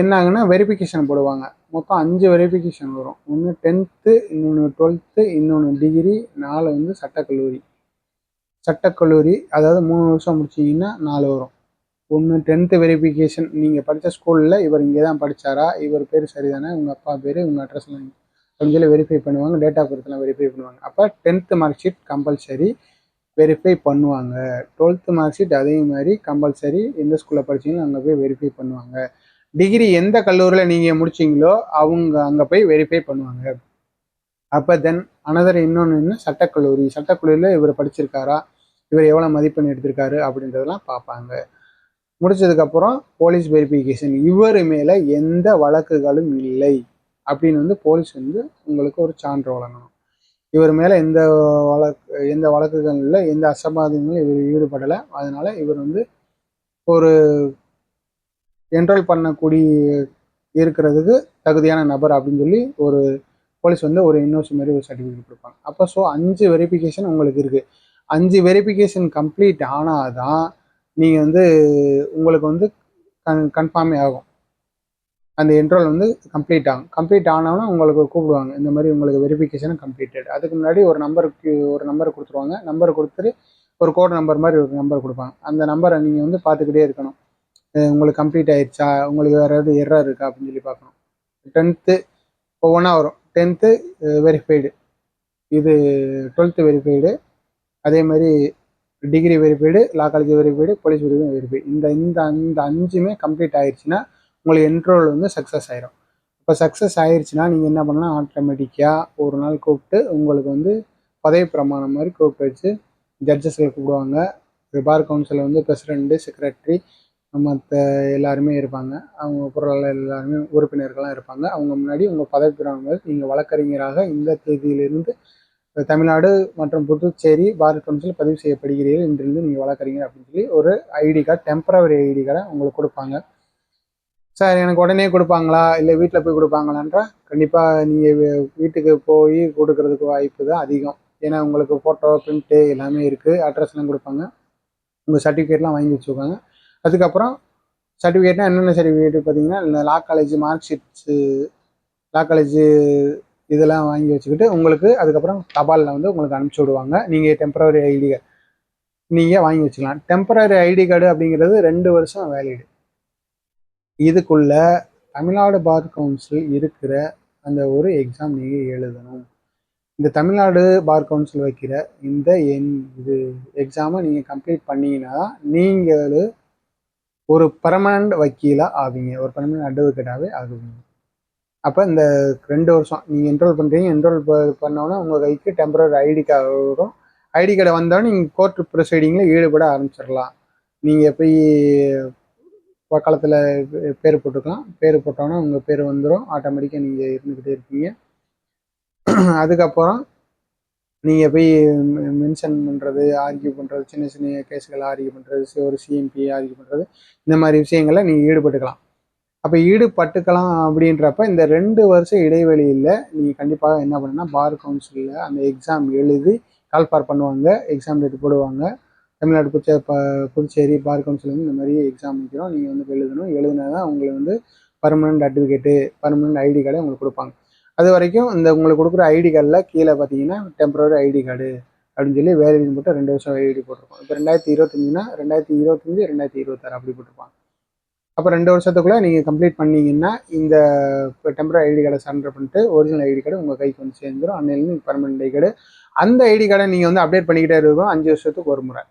என்ன ஆகுன்னா வெரிஃபிகேஷன் போடுவாங்க. மொத்தம் 5 வெரிஃபிகேஷன் வரும். ஒன்று 10th, இன்னொன்று 12th, இன்னொன்று டிகிரி, 4 வந்து சட்டக்கல்லூரி. அதாவது 3 வருஷம் முடிச்சிங்கன்னா 4 வரும். ஒன்று 10th வெரிஃபிகேஷன், நீங்கள் படித்த ஸ்கூலில் இவர் இங்கே தான் படித்தாரா, இவர் பேர் சரிதானே, உங்கள் அப்பா பேர், உங்கள் அட்ரஸ்லாம் அப்படின்னு சொல்லி வெரிஃபை பண்ணுவாங்க. டேட் ஆஃப் பர்த்லாம் வெரிஃபை பண்ணுவாங்க. அப்போ 10th mark sheet compulsory verify பண்ணுவாங்க. 12th மார்க் ஷீட் அதே மாதிரி கம்பல்சரி எந்த ஸ்கூலில் படிச்சீங்களோ அங்கே போய் வெரிஃபை பண்ணுவாங்க. டிகிரி எந்த கல்லூரியில் நீங்கள் முடிச்சிங்களோ அவங்க அங்கே போய் வெரிஃபை பண்ணுவாங்க. அப்போ தென் அனதர் இன்னொன்று என்ன, சட்டக்கல்லூரியில் இவர் படிச்சிருக்காரா, இவர் எவ்வளோ மதிப்பெண் எடுத்திருக்காரு அப்படின்றதெல்லாம் பார்ப்பாங்க. முடிச்சதுக்கப்புறம் போலீஸ் வெரிஃபிகேஷன், இவர் மேலே எந்த வழக்குகளும் இல்லை அப்படின்னு வந்து போலீஸ் வந்து உங்களுக்கு ஒரு சான்று வழங்கணும். இவர் மேலே எந்த வழக்குகள் இல்லை, எந்த அசம்பாவிதங்களும் இவர் ஈடுபடலை, அதனால இவர் வந்து ஒரு என்ரோல் பண்ணக்கூடிய இருக்கிறதுக்கு தகுதியான நபர் அப்படின்னு சொல்லி ஒரு போலீஸ் வந்து ஒரு என்ஓசி மாதிரி ஒரு சர்டிஃபிகேட் கொடுப்பாங்க. அப்போ ஸோ 5 வெரிஃபிகேஷன் உங்களுக்கு இருக்குது. 5 வெரிஃபிகேஷன் கம்ப்ளீட் ஆனால் தான் நீங்கள் வந்து உங்களுக்கு வந்து கன்ஃபார்மே ஆகும். அந்த என்ரோல் வந்து கம்ப்ளீட் ஆகும். கம்ப்ளீட் ஆனவொன்னே உங்களுக்கு கூப்பிடுவாங்க, இந்த மாதிரி உங்களுக்கு வெரிஃபிகேஷன் கம்ப்ளீட்டட். அதுக்கு முன்னாடி ஒரு நம்பர் கொடுத்துருவாங்க. நம்பர் கொடுத்துட்டு ஒரு கோட் நம்பர் மாதிரி ஒரு நம்பர் கொடுப்பாங்க. அந்த நம்பரை நீங்கள் வந்து பார்த்துக்கிட்டே இருக்கணும். உங்களுக்கு கம்ப்ளீட் ஆயிடுச்சா, உங்களுக்கு வேறு எதாவது எரர் இருக்கா அப்படின்னு சொல்லி பார்க்கணும். 10th ஒவ்வொன்றா வரும். 10th வெரிஃபைடு, இது 12th வெரிஃபைடு, அதே மாதிரி டிகிரி வெரிஃபைடு, லா காலேஜ் வெரிஃபைடு, போலீஸ் வெரிஃபைடு. இந்த இந்த இந்த 5மே கம்ப்ளீட் ஆயிடுச்சுன்னா உங்களுக்கு என்ரோல் வந்து சக்ஸஸ் ஆயிரும். இப்போ சக்ஸஸ் ஆயிடுச்சுன்னா நீங்கள் என்ன பண்ணலாம், ஆட்டோமேட்டிக்காக ஒரு நாள் கூப்பிட்டு உங்களுக்கு வந்து பதவி பிரமாணம் மாதிரி கூப்பிட்டு வச்சு ஜட்ஜஸில் கூப்பிடுவாங்க. பார் கவுன்சிலில் வந்து பிரசிடெண்ட்டு, செக்ரட்டரி, மற்ற எல்லாருமே இருப்பாங்க. அவங்க பொருளாளர் எல்லாருமே உறுப்பினர்கள்லாம் இருப்பாங்க. அவங்க முன்னாடி உங்கள் பதவி பிரமாணம், நீங்கள் வழக்கறிஞராக இந்த தேதியிலிருந்து தமிழ்நாடு மற்றும் புதுச்சேரி பார் கவுன்சில் பதிவு செய்யப்படுகிறீர்கள், இன்றிலிருந்து நீங்கள் வழக்கறிஞர் அப்படின்னு சொல்லி ஒரு ஐடி கார்டு, டெம்பரவரி ஐடி கார்டை உங்களுக்கு கொடுப்பாங்க. சார் எனக்கு உடனே கொடுப்பாங்களா, இல்லை வீட்டில் போய் கொடுப்பாங்களான்றா, கண்டிப்பாக நீங்கள் வீட்டுக்கு போய் கொடுக்கறதுக்கு வாய்ப்பு தான் அதிகம். ஏன்னா உங்களுக்கு ஃபோட்டோ, பிரிண்ட்டு எல்லாமே இருக்குது. அட்ரஸ்லாம் கொடுப்பாங்க. உங்கள் சர்டிஃபிகேட்லாம் வாங்கி வச்சுக்கோங்க. அதுக்கப்புறம் சர்டிஃபிகேட்னா என்னென்ன சர்டிஃபிகேட் பார்த்தீங்கன்னா, இந்த லா காலேஜ் மார்க் ஷீட்ஸு, லா காலேஜ் இதெல்லாம் வாங்கி வச்சுக்கிட்டு உங்களுக்கு அதுக்கப்புறம் தபாலில் வந்து உங்களுக்கு அனுப்பிச்சி விடுவாங்க. நீங்கள் டெம்பரவரி ஐடி கார்டு நீங்கள் வாங்கி வச்சுக்கலாம். டெம்பரவரி ஐடி கார்டு அப்படிங்கிறது 2 வருஷம் வேலிடு. இதுக்குள்ள தமிழ்நாடு பார் கவுன்சில் இருக்கிற அந்த ஒரு எக்ஸாம் நீங்கள் எழுதணும். இந்த தமிழ்நாடு பார் கவுன்சில் வைக்கிற இந்த இது எக்ஸாமை நீங்கள் கம்ப்ளீட் பண்ணீங்கன்னா நீங்கள் ஒரு பர்மனண்ட் வக்கீலாக ஆவீங்க, ஒரு பர்மனண்ட் அட்வொகேட்டாகவே ஆகுவீங்க. அப்போ இந்த 2 வருஷம் நீங்கள் என்ரோல் பண்ணுறீங்க. என்ரோல் பண்ணோன்னா உங்கள் கைக்கு டெம்பரரி ஐடி கார்டு வரும். ஐடி கார்டை வந்தோடனே நீங்கள் கோர்ட் ப்ரொசீடிங்கில் ஈடுபட ஆரம்பிச்சிடலாம். நீங்கள் போய் பக்கத்தில் பேர் போட்டுக்கலாம். பேர் போட்டோன்னா உங்கள் பேர் வந்துடும். ஆட்டோமேட்டிக்காக நீங்கள் இருந்துக்கிட்டே இருப்பீங்க. அதுக்கப்புறம் நீங்கள் போய் மென்ஷன் பண்ணுறது, ஆர்கியூ பண்ணுறது, சின்ன சின்ன கேஸுகள் ஆர்கியூ பண்ணுறது, ஒரு சிஎம்பி ஆர்கியூ பண்ணுறது, இந்த மாதிரி விஷயங்களை நீங்கள் ஈடுபட்டுக்கலாம். அப்போ ஈடுபட்டுக்கலாம் அப்படின்றப்ப இந்த 2 வருஷம் இடைவெளியில் நீங்கள் கண்டிப்பாக என்ன பண்ணுன்னா, பார் கவுன்சிலில் அந்த எக்ஸாம் எழுதி கால்ஃபார் பண்ணுவாங்க, எக்ஸாம் டேட் போடுவாங்க. தமிழ்நாடு புதுச்சேரி பார் கவுன்சில் வந்து இந்த மாதிரி எக்ஸாம் வைக்கிறோம், நீங்கள் வந்து எழுதணும். எழுதினா தான் உங்களுக்கு வந்து பர்மனண்ட் அட்வொகேட்டு, பர்மனண்ட் ஐடி கார்டை உங்களுக்கு கொடுப்பாங்க. அது வரைக்கும் இந்த உங்களுக்கு கொடுக்குற ஐடி கார்டில் கீழே பார்த்தீங்கன்னா டெம்பரரி ஐடி கார்டு அப்படின்னு சொல்லி வேலைன்னு போட்டு 2 வருஷம் ஐடி போட்டிருப்போம். இப்போ 2025னா 2025 2026 அப்படி போட்டிருப்பாங்க. அப்போ 2 வருஷத்துக்குள்ளே நீங்கள் கம்ப்ளீட் பண்ணீங்கன்னா இந்த இப்போ டெம்பரரி ஐடி கார்டை சரண்டர் பண்ணிட்டு ஒரிஜினல் ஐடி கார்டு உங்கள் கைக்கு வந்து சேர்ந்துடும். அன்னையிலேருந்து பர்மனெண்ட் ஐடி கார்டு. அந்த ஐடி கார்டை நீங்கள் வந்து அப்டேட் பண்ணிக்கிட்டே இருக்கணும் 5 வருஷத்துக்கு ஒரு முறை.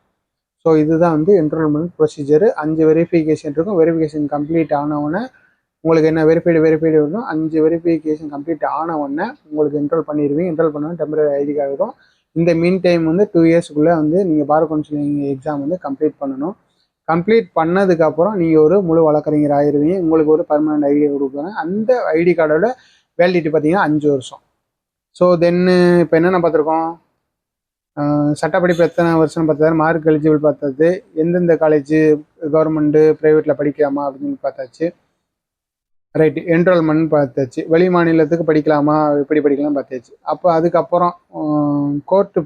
ஸோ இதுதான் வந்து என்ரோல்மெண்ட் ப்ரொசீஜர். 5 வெரிஃபிகேஷன் இருக்கும். வெரிஃபிகேஷன் கம்ப்ளீட் ஆனவுடனே உங்களுக்கு என்ன வெரிஃபைடு வரும். 5 வெரிஃபிகேஷன் கம்ப்ளீட் ஆன உடனே உங்களுக்கு என்ரோல் பண்ணிடுவீங்க. என்ரோல் பண்ணால் டெம்பரரி ஐடி கார்டு வரும். இந்த மீன் டைம் வந்து 2 இயர்ஸ்க்குள்ளே வந்து நீங்கள் பார் கவுன்சிலிங் எக்ஸாம் வந்து கம்ப்ளீட் பண்ணணும். கம்ப்ளீட் பண்ணதுக்கப்புறம் நீங்கள் ஒரு முழு வழக்கறிஞர் ஆயிடுவீங்க. உங்களுக்கு ஒரு பர்மனெண்ட் ஐடி கொடுக்குறாங்க. அந்த ஐடி கார்டோட வேலிடிட்டி பார்த்தீங்கன்னா 5 வருஷம். ஸோ தென்னு இப்போ என்னென்ன பார்த்துருக்கோம், சட்டப்படிப்பு எத்தனை வருஷம் பார்த்தது, மார்க் எலிஜிபிள் பார்த்தது, எந்தெந்த காலேஜ் கவர்மெண்ட்டு ப்ரைவேட்டில் படிக்கலாமா அப்படின்னு பார்த்தாச்சு. ரைட்டு, என்ரோல்மெண்ட் பார்த்தாச்சு. வெளி மாநிலத்துக்கு படிக்கலாமா, எப்படி படிக்கலாம் பார்த்தாச்சு. அப்போ அதுக்கப்புறம் கோர்ட்டு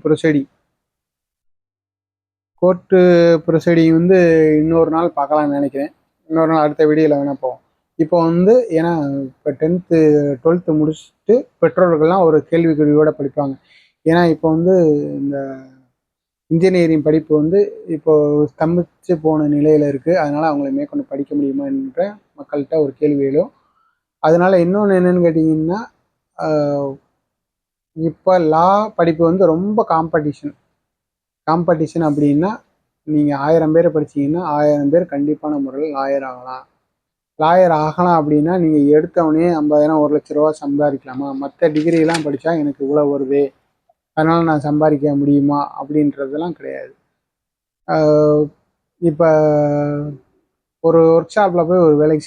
ப்ரொசீடிங் வந்து இன்னொரு நாள் பார்க்கலாம்னு நினைக்கிறேன். இன்னொரு நாள் அடுத்த வீடியோவில் வேணால் போவோம். இப்போ வந்து ஏன்னா இப்போ 10th 12th முடிச்சுட்டு பெற்றோர்கள்லாம் ஒரு கேள்விக்குறியோடு படிப்பாங்க. ஏன்னா இப்போ வந்து இந்த இன்ஜினியரிங் படிப்பு வந்து இப்போ ஸ்தம்பிச்சு போன நிலையில் இருக்குது. அதனால் அவங்கள மேற்கொண்டு படிக்க முடியுமா என்ற மக்கள்கிட்ட ஒரு கேள்வி எழும். அதனால இன்னொன்று என்னன்னு கேட்டிங்கன்னா, இப்போ லா படிப்பு வந்து ரொம்ப காம்படிஷன் அப்படின்னா நீங்கள் 1000 பேர் படிச்சீங்கன்னா 1000 பேர் கண்டிப்பான முறையில் லாயர் ஆகலாம் அப்படின்னா நீங்கள் எடுத்தவொடனே 50,000 1,00,000 சம்பாதிக்கலாமா, மற்ற டிகிரிலாம் படித்தா எனக்கு இவ்வளோ வருது அதனால் நான் சம்பாதிக்க முடியுமா அப்படின்றதெல்லாம் கிடையாது. இப்போ ஒரு ஒர்க் ஷாப்பில் போய் ஒரு வேலைக்கு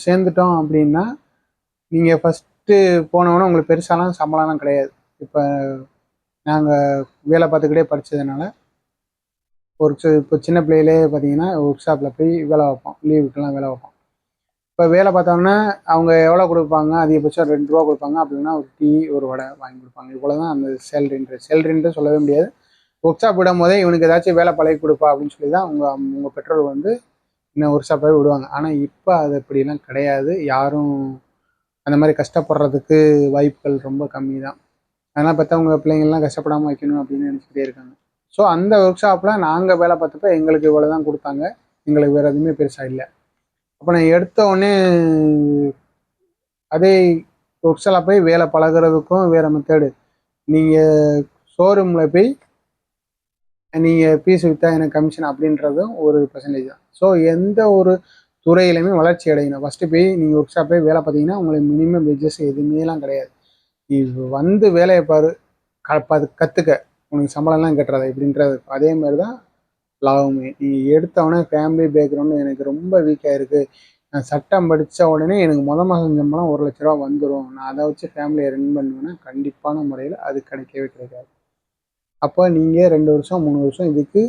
சேர்ந்துட்டோம் அப்படின்னா நீங்கள் ஃபஸ்ட்டு போனவொன்னே உங்களுக்கு பெருசாலாம் சம்பளம்லாம் கிடையாது. இப்போ நாங்கள் வேலை பார்த்துக்கிட்டே படித்ததுனால இப்போ சின்ன பிள்ளையிலே பார்த்தீங்கன்னா ஒர்க் ஷாப்பில் போய் வேலை வைப்போம், லீவுக்கெல்லாம் வேலை வைப்போம். இப்போ வேலை பார்த்தோம்னா அவங்க எவ்வளோ கொடுப்பாங்க, அதிகபட்சம் 2 ரூபா கொடுப்பாங்க. அப்படின்னா ஒரு டீ ஒரு வடை வாங்கி கொடுப்பாங்க. இவ்வளோ தான் அந்த சேலரின்ட்டு சொல்லவே முடியாது. ஒர்க் ஷாப் விடும் போதே இவனுக்கு ஏதாச்சும் வேலை பழகி கொடுப்பா அப்படின்னு சொல்லி தான் உங்கள் பெற்றோர் வந்து இன்னும் ஒர்க் ஷாப்பாகவே விடுவாங்க. ஆனால் இப்போ அது அப்படிலாம் கிடையாது. யாரும் அந்த மாதிரி கஷ்டப்படுறதுக்கு வாய்ப்புகள் ரொம்ப கம்மி தான். அதனால் பெற்றவங்க பிள்ளைங்கள்லாம் கஷ்டப்படாமல் வைக்கணும் அப்படின்னு நினச்சிக்கிட்டே இருக்காங்க. ஸோ அந்த ஒர்க் ஷாப்பில் நாங்கள் வேலை பார்த்தப்ப எங்களுக்கு இவ்வளோ தான் கொடுத்தாங்க. எங்களுக்கு வேறு எதுவுமே பெருசாக இல்லை. அப்போ நான் எடுத்த உடனே அதே ஒர்க் ஷாப்பில் போய் வேலை பழகிறதுக்கும் வேறு மெத்தேடு. நீங்கள் ஷோரூமில் போய் நீங்கள் பீஸ் விற்றா எனக்கு கமிஷன் அப்படின்றதும் ஒரு பர்சன்டேஜ் தான். ஸோ எந்த ஒரு துறையிலையுமே வளர்ச்சி அடையணும். ஃபஸ்ட்டு போய் நீங்கள் ஒர்க் ஷாப் போய் வேலை பார்த்தீங்கன்னா உங்களுக்கு மினிமம் வேஜஸ் எதுவுமேலாம் கிடையாது. நீ வந்து வேலையை பாரு, கற்றுக்க, உனக்கு சம்பளம்லாம் கட்டுறதா இப்படின்றது. அதே மாதிரி தான் லாபமே. நீ எடுத்தவொடனே ஃபேமிலி பேக்ரவுண்டு எனக்கு ரொம்ப வீக்காக இருக்குது, நான் சட்டம் படித்த உடனே எனக்கு மாதம் சம்பளம் 1,00,000 ரூபா வந்துடும், நான் அதை வச்சு ஃபேமிலியை ரன் பண்ணுவேன்னா கண்டிப்பான முறையில் அது கிடைக்கவே கிடைக்காது. அப்போ நீங்கள் 2 வருஷம் 3 வருஷம் இதுக்கு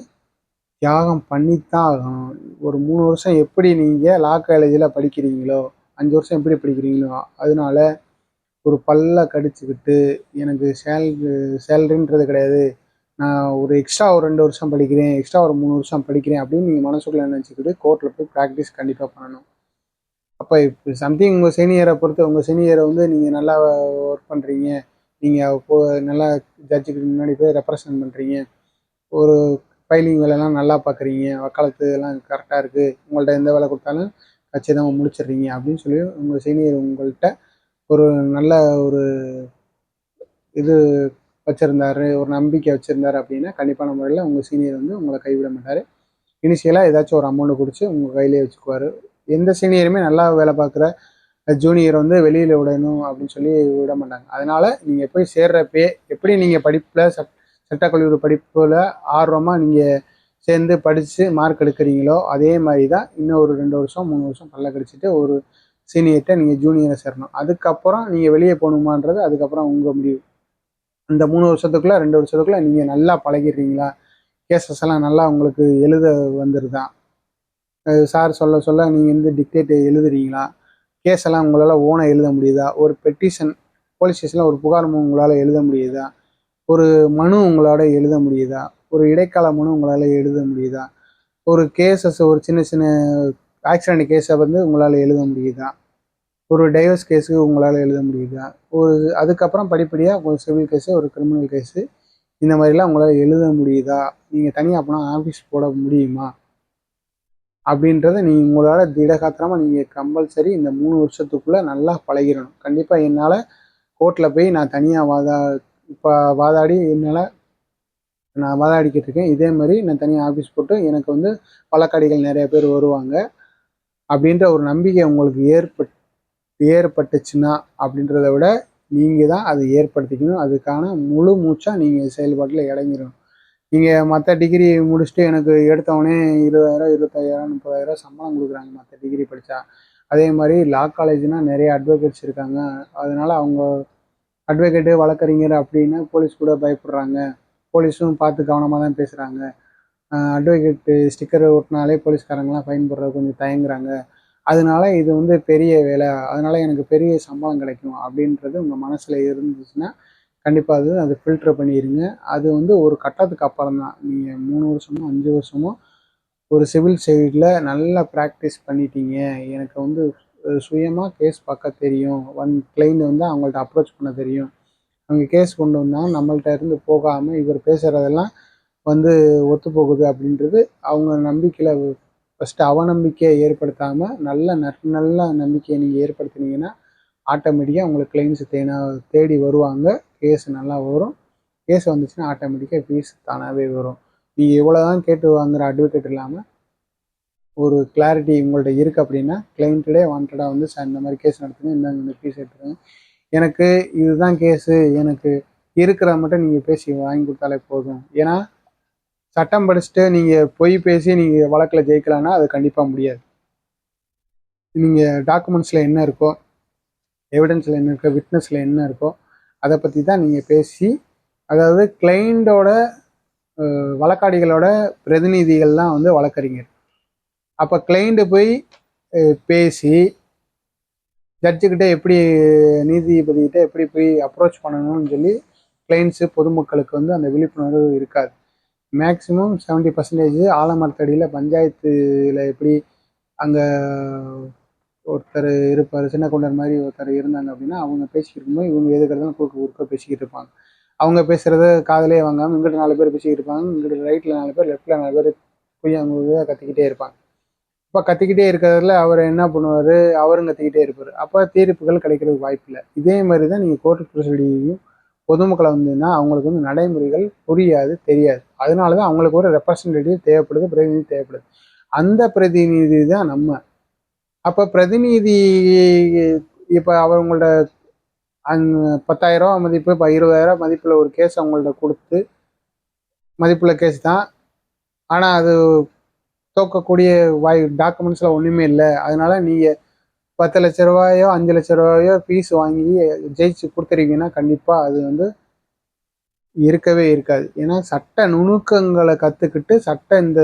தியாகம் பண்ணித்தான் ஆகணும். ஒரு 3 வருஷம் எப்படி நீங்கள் லா காலேஜில் படிக்கிறீங்களோ 5 வருஷம் எப்படி படிக்கிறீங்களோ அதனால ஒரு பல்ல கடிச்சுக்கிட்டு எனக்கு சேலரின்றது கிடையாது, நான் ஒரு எக்ஸ்ட்ரா ஒரு 2 வருஷம் படிக்கிறேன், எக்ஸ்ட்ரா ஒரு 3 வருஷம் படிக்கிறேன் அப்படின்னு நீங்கள் மனசுக்குள்ளே நினச்சிக்கிட்டு கோர்ட்டில் போய் ப்ராக்டிஸ் கண்டிப்பாக பண்ணணும். அப்போ இப்போ சம்திங் உங்கள் சீனியரை பொறுத்து, உங்கள் சீனியரை வந்து நீங்கள் நல்லா ஒர்க் பண்ணுறீங்க, நீங்கள் நல்லா ஜட்ஜுக்கு முன்னாடி போய் ரெப்ரசன்ட் பண்ணுறீங்க, ஒரு ஃபைலிங் வேலைலாம் நல்லா பார்க்குறீங்க, வக்காலத்து எல்லாம் கரெக்டாக இருக்குது, உங்கள்கிட்ட எந்த வேலை கொடுத்தாலும் கச்சிதமாக முடிச்சிடுறீங்க அப்படின்னு சொல்லி உங்கள் சீனியர் உங்கள்கிட்ட ஒரு நல்ல ஒரு இது வச்சுருந்தாரு, ஒரு நம்பிக்கை வச்சுருந்தாரு அப்படின்னா கண்டிப்பான முறையில் உங்கள் சீனியர் வந்து உங்களை கைவிட மாட்டார். இனிஷியலாக ஏதாச்சும் ஒரு அமௌண்ட்டு கொடுத்து உங்கள் கையிலே வச்சுக்குவார். எந்த சீனியருமே நல்லா வேலை பார்க்குற ஜூனியர் வந்து வெளியில் விடணும் அப்படின்னு சொல்லி விட மாட்டாங்க. அதனால் நீங்கள் போய் சேர்றப்பே எப்படி நீங்கள் படிப்பில் சட்டக்கல்லூரி படிப்பில் ஆர்வமாக நீங்கள் சேர்ந்து படித்து மார்க் எடுக்கிறீங்களோ அதே மாதிரி தான் இன்னும் ஒரு 2 வருஷம் 3 வருஷம் பல்ல கடிச்சிட்டு ஒரு சீனியர்கிட்ட நீங்கள் ஜூனியரை சேரணும். அதுக்கப்புறம் நீங்கள் வெளியே போகணுமான்றது அதுக்கப்புறம் உங்கள் முடிவு. இந்த 3 வருஷத்துக்குள்ளே 2 வருஷத்துக்குள்ளே நீங்கள் நல்லா பழகிடுறீங்களா, கேசஸ் எல்லாம் நல்லா உங்களுக்கு எழுத வந்துடுதா, சார் சொல்ல சொல்ல நீங்கள் வந்து டிக்டேட் எழுதுறீங்களா, கேஸ் எல்லாம் உங்களால் ஓனாக எழுத முடியுதா, ஒரு பெட்டிஷன் போலீஸ் ஸ்டேஷனில் ஒரு புகார் உங்களால் எழுத முடியுதா, ஒரு மனு உங்களால் எழுத முடியுதா, ஒரு இடைக்கால மனு உங்களால் எழுத முடியுதா, ஒரு கேசஸ் ஒரு சின்ன சின்ன ஆக்சிடென்ட் கேஸை வந்து உங்களால் எழுத முடியுதா, ஒரு டைவர்ஸ் கேஸுக்கு உங்களால் எழுத முடியுதா? ஒரு அதுக்கப்புறம் படிப்படியாக ஒரு சிவில் கேஸு, ஒரு கிரிமினல் கேஸு இந்த மாதிரிலாம் உங்களால் எழுத முடியுதா? நீங்கள் தனியாக அப்போனா ஆஃபீஸ் போட முடியுமா? அப்படின்றத நீங்கள் உங்களால் திடகாத்திரமாக நீங்கள் கம்பல்சரி இந்த 3 வருஷத்துக்குள்ளே நல்லா பழகிடணும். கண்டிப்பாக என்னால் கோர்ட்டில் போய் நான் தனியாக இப்போ வாதாடி நான் வாதாடிக்கிட்டு இருக்கேன். இதே மாதிரி நான் தனியாக ஆஃபீஸ் போட்டு எனக்கு வந்து வழக்காடிகள் நிறைய பேர் வருவாங்க அப்படின்ற ஒரு நம்பிக்கை உங்களுக்கு ஏற்பட்டுச்சுன்னா அப்படின்றத விட நீங்கள் தான் அதை ஏற்படுத்திக்கணும். அதுக்கான முழு மூச்சாக நீங்கள் செயல்பாட்டில் இறங்கிடணும். நீங்கள் மற்ற டிகிரி முடிச்சுட்டு எனக்கு எடுத்தவொடனே 20,000 25,000 30,000 சம்பளம் கொடுக்குறாங்க மற்ற டிகிரி படித்தா. அதே மாதிரி லா காலேஜ்னால் நிறைய அட்வொகேட்ஸ் இருக்காங்க. அதனால் அவங்க அட்வொகேட்டு வழக்கறிஞர் அப்படின்னா போலீஸ் கூட பயப்படுறாங்க. போலீஸும் பார்த்து கவனமாக தான் பேசுகிறாங்க. அட்வொகேட்டு ஸ்டிக்கர் ஒட்டினாலே போலீஸ்காரங்களாம் ஃபைன் போடுறது கொஞ்சம் தயங்குறாங்க. அதனால இது வந்து பெரிய வேலை, அதனால எனக்கு பெரிய சம்பளம் கிடைக்கும் அப்படின்றது உங்கள் மனசில் இருந்துச்சுன்னா கண்டிப்பாக அது ஃபில்டர் பண்ணிடுங்க. அது வந்து ஒரு கட்டத்துக்கு அப்புறம் தான். நீங்கள் 3 வருஷமோ 5 வருஷமோ ஒரு சிவில் சைடில் நல்லா ப்ராக்டிஸ் பண்ணிட்டீங்க, எனக்கு வந்து சுயமாக கேஸ் பார்க்க தெரியும், கிளைண்ட் வந்து அவங்கள்ட்ட அப்ரோச் பண்ண தெரியும், அவங்க கேஸ் கொண்டு வந்தால் நம்மள்ட்ட இருந்து போகாமல் இவர் பேசுகிறதெல்லாம் வந்து ஒத்து போகுது அப்படின்றது அவங்க நம்பிக்கையில் ஃபஸ்ட்டு அவநம்பிக்கையை ஏற்படுத்தாமல் நல்ல நம்பிக்கையை நீங்கள் ஏற்படுத்தினீங்கன்னா ஆட்டோமேட்டிக்காக உங்களுக்கு கிளைண்ட்ஸ் தேடி வருவாங்க. கேஸ் நல்லா வரும். கேஸ் வந்துச்சுன்னா ஆட்டோமேட்டிக்காக ஃபீஸ் தானாகவே வரும். நீங்கள் எவ்வளோ தான் கேட்டு வாங்குகிற அட்வொகேட் இல்லாமல் ஒரு கிளாரிட்டி உங்கள்கிட்ட இருக்குது அப்படின்னா கிளைண்ட்டே வாண்டடாக வந்து சார் இந்த மாதிரி கேஸ் நடத்துங்க, இந்த ஃபீஸ் எடுத்துருங்க, எனக்கு இதுதான் கேஸு, எனக்கு இருக்கிற மட்டும் நீங்கள் பேசி வாங்கி கொடுத்தாலே போதும். ஏன்னா சட்டம் படிச்சுட்டு நீங்கள் பொய் பேசி நீங்கள் வழக்கில் ஜெயிக்கலான்னா அது கண்டிப்பாக முடியாது. நீங்கள் டாக்குமெண்ட்ஸில் என்ன இருக்கோ, எவிடன்ஸில் என்ன இருக்கோ, விட்னஸில் என்ன இருக்கோ அதை பற்றி தான் நீங்கள் பேசி, அதாவது கிளைண்டோட வழக்காடிகளோட பிரதிநிதிகள்லாம் வந்து வழக்கறிஞர். அப்போ கிளைண்ட்டு போய் பேசி ஜட்ஜுக்கிட்ட எப்படி நீதிபதிக்கிட்ட எப்படி போய் அப்ரோச் பண்ணணும்னு சொல்லி கிளைண்ட்ஸு பொதுமக்களுக்கு வந்து அந்த விழிப்புணர்வு இருக்காது. மேக்ஸிமம் 70% ஆலமரத்தடியில் பஞ்சாயத்தில் எப்படி அங்கே ஒருத்தர் இருப்பார், சின்ன குண்டர் மாதிரி ஒருத்தர் இருந்தாங்க அப்படின்னா அவங்க பேசிக்கிட்டு இருக்கும்போது இவங்க எதுக்கிறதும் குறுக்க பேசிக்கிட்டு இருப்பாங்க. அவங்க பேசுகிறத காதலே வாங்காமல் இங்கிட்ட 4 பேர் பேசிக்கிட்டு இருப்பாங்க, இங்கிட்ட ரைட்டில் 4 பேர் லெஃப்டில் 4 பேர் பொய்யாங்க கத்திக்கிட்டே இருப்பாங்க. இப்போ கத்திக்கிட்டே இருக்கிறதுல அவர் என்ன பண்ணுவார், அவரும் கத்திக்கிட்டே இருப்பார். அப்போ தீர்ப்புகள் கிடைக்கிறதுக்கு வாய்ப்பு இல்லை. இதே மாதிரி தான் நீங்கள் கோர்ட்டு ப்ரொசீடிங்கையும் பொதுமக்களை வந்ததுன்னா அவங்களுக்கு வந்து நடைமுறைகள் புரியாது, தெரியாது. அதனால தான் அவங்களுக்கு ஒரு ரெப்ரசன்டேட்டிவ் தேவைப்படுது, பிரதிநிதி தேவைப்படுது. அந்த பிரதிநிதி தான் நம்ம. அப்போ பிரதிநிதி இப்போ அவங்களோட 10,000 மதிப்பு, இப்போ 20,000 மதிப்பில் ஒரு கேஸ் அவங்கள்ட்ட கொடுத்து மதிப்புள்ள கேஸ் தான், ஆனால் அது தோக்கக்கூடிய டாக்குமெண்ட்ஸில் ஒன்றுமே இல்லை. அதனால நீங்கள் 10 லட்ச ரூபாயோ 5 லட்ச ரூபாயோ ஃபீஸ் வாங்கி ஜெயிச்சு கொடுத்துருவீங்கன்னா கண்டிப்பாக அது வந்து இருக்கவே இருக்காது. ஏன்னா சட்ட நுணுக்கங்களை கற்றுக்கிட்டு இந்த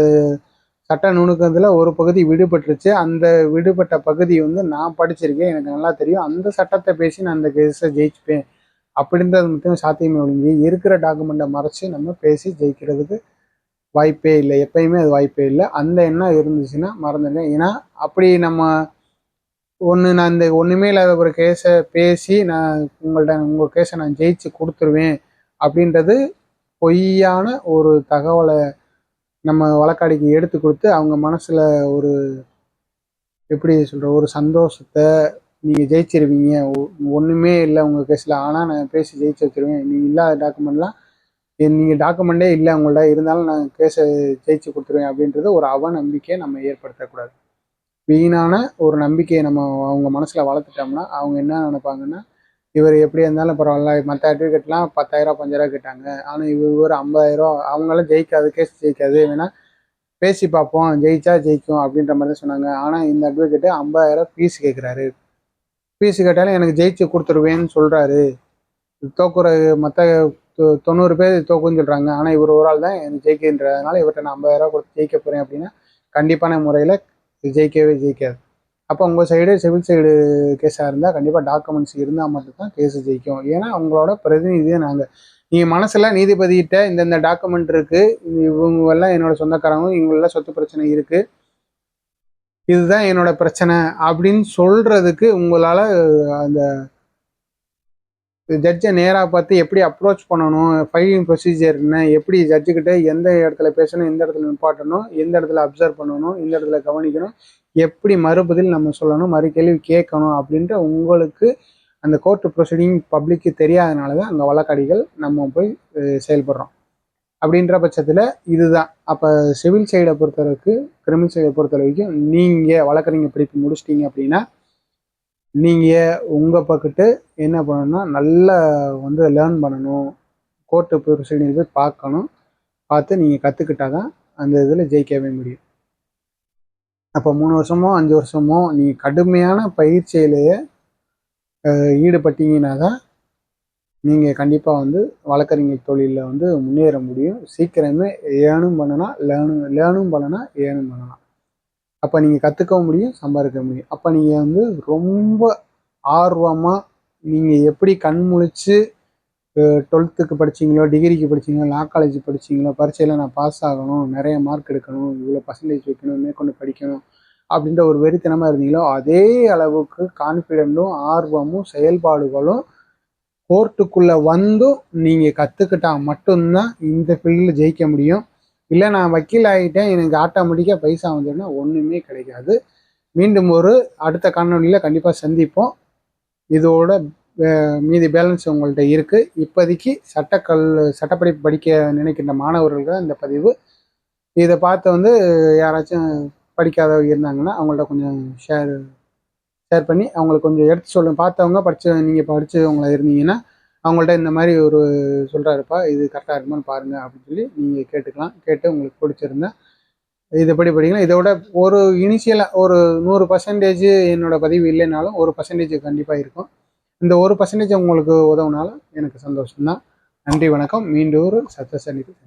சட்ட நுணுக்கத்தில் ஒரு பகுதி விடுபட்டுருச்சு. அந்த விடுபட்ட பகுதி வந்து நான் படிச்சிருக்கேன், எனக்கு நல்லா தெரியும், அந்த சட்டத்தை பேசி நான் அந்த கேஸை ஜெயிச்சுப்பேன் அப்படின்றது மட்டும் சாத்தியமே ஒழிஞ்சு இருக்கிற டாக்குமெண்ட்டை மறைச்சி நம்ம பேசி ஜெயிக்கிறதுக்கு வாய்ப்பே இல்லை. எப்பயுமே அது வாய்ப்பே இல்லை. அந்த எண்ணம் இருந்துச்சுன்னா மறந்துடுங்க. ஏன்னா அப்படி நம்ம நான் இந்த ஒன்றுமே இல்லாத ஒரு கேஸை பேசி நான் உங்கள் கேஸை நான் ஜெயிச்சு கொடுத்துருவேன் அப்படின்றது பொய்யான ஒரு தகவலை நம்ம வழக்காடிக்கு எடுத்து கொடுத்து அவங்க மனசில் ஒரு எப்படி சொல்கிற ஒரு சந்தோஷத்தை, நீங்கள் ஜெயிச்சிருவீங்க, ஒன்றுமே இல்லை உங்கள் கேஸில், ஆனால் நான் பேசி ஜெயிச்சு வச்சுருவேன், நீங்கள் இல்லாத டாக்குமெண்ட்லாம் நீங்கள் டாக்குமெண்ட்டே இல்லை உங்கள்ட்ட இருந்தாலும் நான் கேஸை ஜெயிச்சு கொடுத்துருவேன் அப்படின்றது ஒரு அவநம்பிக்கையை நம்ம ஏற்படுத்தக்கூடாது. வீணான ஒரு நம்பிக்கையை நம்ம அவங்க மனசில் வளர்த்துட்டோம்னா அவங்க என்ன நினைப்பாங்கன்னா, இவர் எப்படியா இருந்தாலும் பரவாயில்ல, மற்ற அட்வொகேட்லாம் 10,000 5,000 கேட்டாங்க, ஆனால் இவர் 50,000, அவங்களாம் ஜெயிக்காது, கேஸ் ஜெயிக்காது, வேணா பேசி பார்ப்போம், ஜெயிச்சா ஜெயிக்கும் அப்படின்ற மாதிரி தான் சொன்னாங்க. ஆனால் இந்த அட்வொகேட்டு 50,000 ஃபீஸ் கேட்குறாரு. ஃபீஸ் கேட்டாலும் எனக்கு ஜெயிச்சு கொடுத்துருவேன்னு சொல்கிறாரு. தோக்குற மற்ற 90 பேர் தோக்குன்னு சொல்கிறாங்க, ஆனால் இவர் ஒரு ஆள் தான் எனக்கு ஜெயிக்கின்றதுனால இவர்கிட்ட நான் 50,000 கொடுத்து ஜெயிக்க போகிறேன் அப்படின்னா கண்டிப்பான முறையில் ஜெயிக்கவே ஜெயிக்காது. அப்போ உங்கள் சைடு சிவில் சைடு கேஸாக இருந்தால் கண்டிப்பாக டாக்குமெண்ட்ஸ் இருந்தால் மட்டும்தான் கேஸு ஜெயிக்கும். ஏன்னா உங்களோட பிரதிநிதியை நாங்கள், நீங்கள் மனசில் நீதிபதிகிட்ட இந்த டாக்குமெண்ட் இருக்குது, இவங்கெல்லாம் என்னோட சொந்தக்காரங்க, இவங்களெல்லாம் சொத்து பிரச்சனை இருக்குது, இதுதான் என்னோட பிரச்சனை அப்படின்னு சொல்றதுக்கு உங்களால் அந்த ஜட்ஜை நேராக பார்த்து எப்படி அப்ரோச் பண்ணணும், ஃபைலிங் ப்ரொசீஜர் என்ன, எப்படி ஜட்ஜுக்கிட்ட எந்த இடத்துல பேசணும், எந்த இடத்துல நிப்பாட்டணும், எந்த இடத்துல அப்சர்வ் பண்ணணும், எந்த இடத்துல கவனிக்கணும், எப்படி மறுபதில் நம்ம சொல்லணும், மறு கேள்வி கேட்கணும் அப்படின்ற உங்களுக்கு அந்த கோர்ட்டு ப்ரொசீடிங் பப்ளிக்கு தெரியாதனால தான் அங்கே வழக்காடிகள் நம்ம போய் செயல்படுறோம். அப்படின்ற பட்சத்தில் இதுதான். அப்போ சிவில் சைடை பொறுத்தளவுக்கு, கிரிமினல் சைடை பொறுத்த வரைக்கும் நீங்கள் வழக்கறிஞர் படிப்பு முடிச்சிட்டிங்க அப்படின்னா நீங்கள் உங்கள் பக்கத்து என்ன பண்ணணும்னா நல்லா லேர்ன் பண்ணணும், கோர்ட்டு ப்ரொசீடிங் போய் பார்க்கணும், பார்த்து நீங்கள் கற்றுக்கிட்டால் தான் அந்த இதில் ஜெயிக்கவே முடியும். அப்போ 3 வருஷமோ 5 வருஷமோ நீங்கள் கடுமையான பயிற்சியிலேயே ஈடுபட்டீங்கன்னா தான் நீங்கள் கண்டிப்பாக வழக்கறிஞர் தொழிலில் முன்னேற முடியும். சீக்கிரமே ஏர்னும் பண்ணலாம், லேர்னும் பண்ணலாம், ஏர்னும் பண்ணலாம். அப்போ நீங்கள் கற்றுக்கவும் முடியும், சம்பாதிக்க முடியும். அப்போ நீங்கள் ரொம்ப ஆர்வமாக நீங்கள் எப்படி கண் முழிச்சு 12க்கு படிச்சிங்களோ, டிகிரிக்கு படிச்சிங்களோ, லா காலேஜ் படிச்சிங்களோ, பரீட்சையில் நான் பாஸ் ஆகணும், நிறைய மார்க் எடுக்கணும், இவ்வளோ பர்சன்டேஜ் வைக்கணும், மேற்கொண்டு படிக்கணும் அப்படின்ற ஒரு வெறித்தனமாக இருந்தீங்களோ, அதே அளவுக்கு கான்ஃபிடென்ட்டும் ஆர்வமும் செயல்பாடுகளும் கோர்ட்டுக்குள்ளே வந்தும் நீங்கள் கற்றுக்கிட்டால் மட்டும்தான் இந்த ஃபீல்டில் ஜெயிக்க முடியும். இல்லை நான் வக்கீல் ஆகிட்டேன், எனக்கு ஆட்டோமேட்டிக்காக பைசா வந்துடுன்னா ஒன்றுமே கிடைக்காது. மீண்டும் ஒரு அடுத்த காணொலியில் கண்டிப்பாக சந்திப்போம். இதோட மீதி பேலன்ஸ் உங்கள்கிட்ட இருக்குது. இப்போதைக்கு சட்டப்படிப்பு படிக்க நினைக்கின்ற மாணவர்களுக்கு தான் இந்த பதிவு. இதை பார்த்து யாராச்சும் படிக்காதவங்க இருந்தாங்கன்னா அவங்கள்ட்ட கொஞ்சம் ஷேர் பண்ணி அவங்களுக்கு கொஞ்சம் எடுத்து சொல்லுங்க. பார்த்தவங்க நீங்கள் படித்தவங்கள இருந்தீங்கன்னா அவங்கள்ட்ட இந்த மாதிரி ஒரு சொல்கிறாருப்பா, இது கரெக்டாக இருக்குமான்னு பாருங்கள் அப்படின்னு சொல்லி நீங்கள் கேட்டுக்கலாம். கேட்டு உங்களுக்கு பிடிச்சிருந்தா இதை படிக்கலாம். இதோட ஒரு இனிஷியலாக ஒரு 100% என்னோட பதிவு இல்லைனாலும் 1% கண்டிப்பாக இருக்கும். இந்த 1% உங்களுக்கு உதவுனாலும் எனக்கு சந்தோஷம்தான். நன்றி, வணக்கம். மீண்டும் ஒரு சந்திப்போம்.